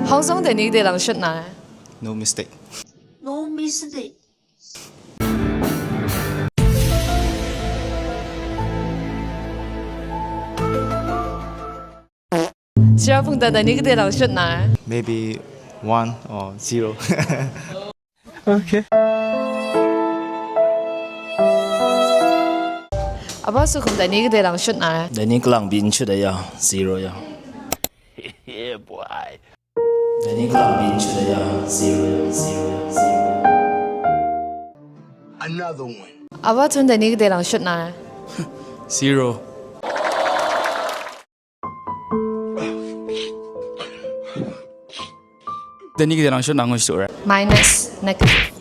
Hong Song de ni de lang shot na. No mistake. No mistake. Siya pong de ni de lang shot na. Maybe 1 or 0. Aba su kum de ni de lang shot na. Để những lần biến出嚟呀，zero 呀。Yeah boy。để những lần biến出嚟呀，zero 呀，zero 呀，zero。Another one. Aba tun de ni de lang shot na. 0。để những cái đang出難去數咧。 Minus negative.